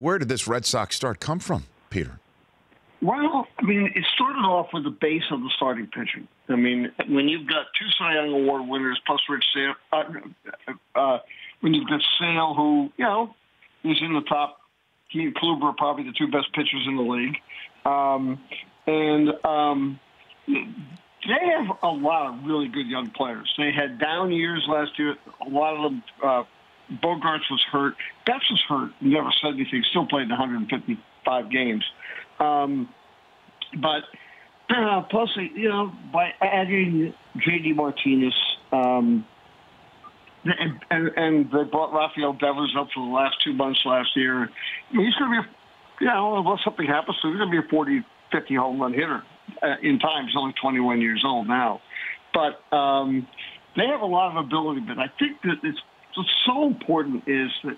Where did this Red Sox start come from, Peter? Well, I mean, it started off with the base of the starting pitching. I mean, when you've got two Cy Young Award winners plus Rich Sale, when you've got Sale, who, is in the top, he and Kluber are probably the two best pitchers in the league. They have a lot of really good young players. They had down years last year. A lot of them, Bogarts was hurt. Betts was hurt. Never said anything. Still played 155 games. But plus, by adding J.D. Martinez, and they brought Rafael Devers up for the last 2 months last year. He's going to be, unless something happens, so he's going to be a 40, 50 home run hitter in time. He's only 21 years old now. But they have a lot of ability. But I think that what's so important is that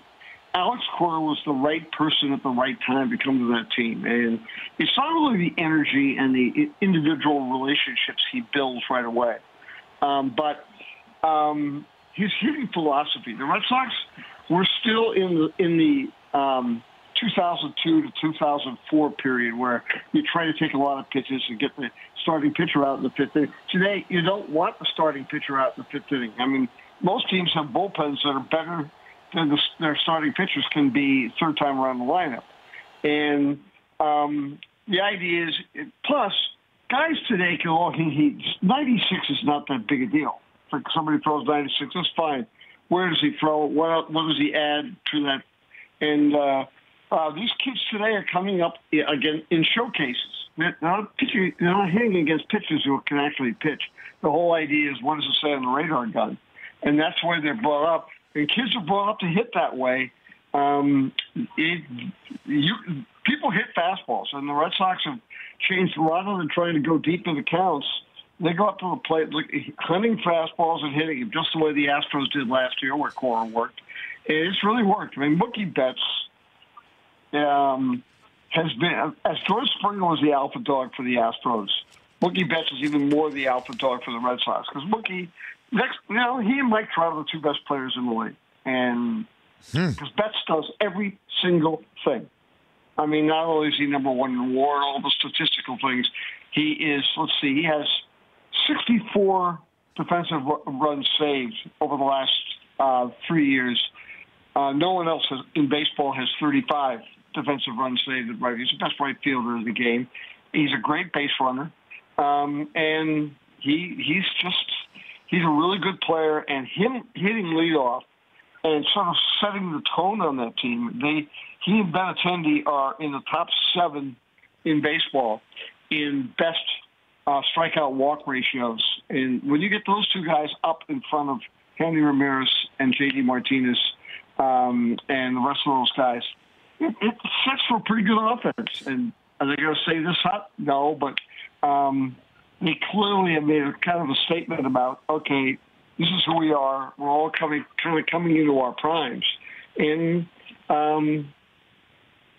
Alex Cora was the right person at the right time to come to that team. And it's not only the energy and the individual relationships he builds right away, but his hitting philosophy. The Red Sox were still in the 2002 to 2004 period where you try to take a lot of pitches and get the starting pitcher out in the fifth inning. Today, you don't want the starting pitcher out in the fifth inning. I mean, most teams have bullpens that are better than their starting pitchers can be third time around the lineup. And the idea is, plus, guys today can all hit. 96 is not that big a deal. Like somebody throws 96, that's fine. Where does he throw it? What does he add to that? And these kids today are coming up again in showcases. They're not hitting against pitchers who can actually pitch. The whole idea is, what does it say on the radar gun? And that's where they're brought up. And kids are brought up to hit that way. People hit fastballs, and the Red Sox have changed rather than trying to go deep in the counts. They go up to the plate, hunting fastballs and hitting them, just the way the Astros did last year, where Cora worked. And it's really worked. I mean, Mookie Betts has been, as George Springer was the alpha dog for the Astros, Mookie Betts is even more the alpha dog for the Red Sox, because Mookie, he and Mike Trout are the two best players in the league. And because Betts does every single thing. I mean, not only is he number one in WAR, all the statistical things, he is, he has 64 defensive runs saved over the last 3 years. No one else in baseball has 35 defensive runs saved at right. He's the best right fielder in the game. He's a great base runner. And he's a really good player. And him hitting leadoff and sort of setting the tone on that team, he and Benintendi are in the top 7 in baseball in best strikeout walk ratios. And when you get those two guys up in front of Handy Ramirez and J.D. Martinez and the rest of those guys, it sets for a pretty good offense. And are they going to say this hot? No, but they clearly have made a kind of a statement about, okay, this is who we are. We're all coming into our primes. And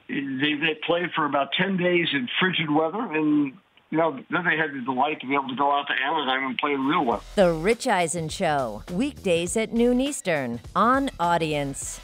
they played for about 10 days in frigid weather, and then they had the delight to be able to go out to Anaheim and play in real weather. The Rich Eisen Show, weekdays at noon Eastern on Audience.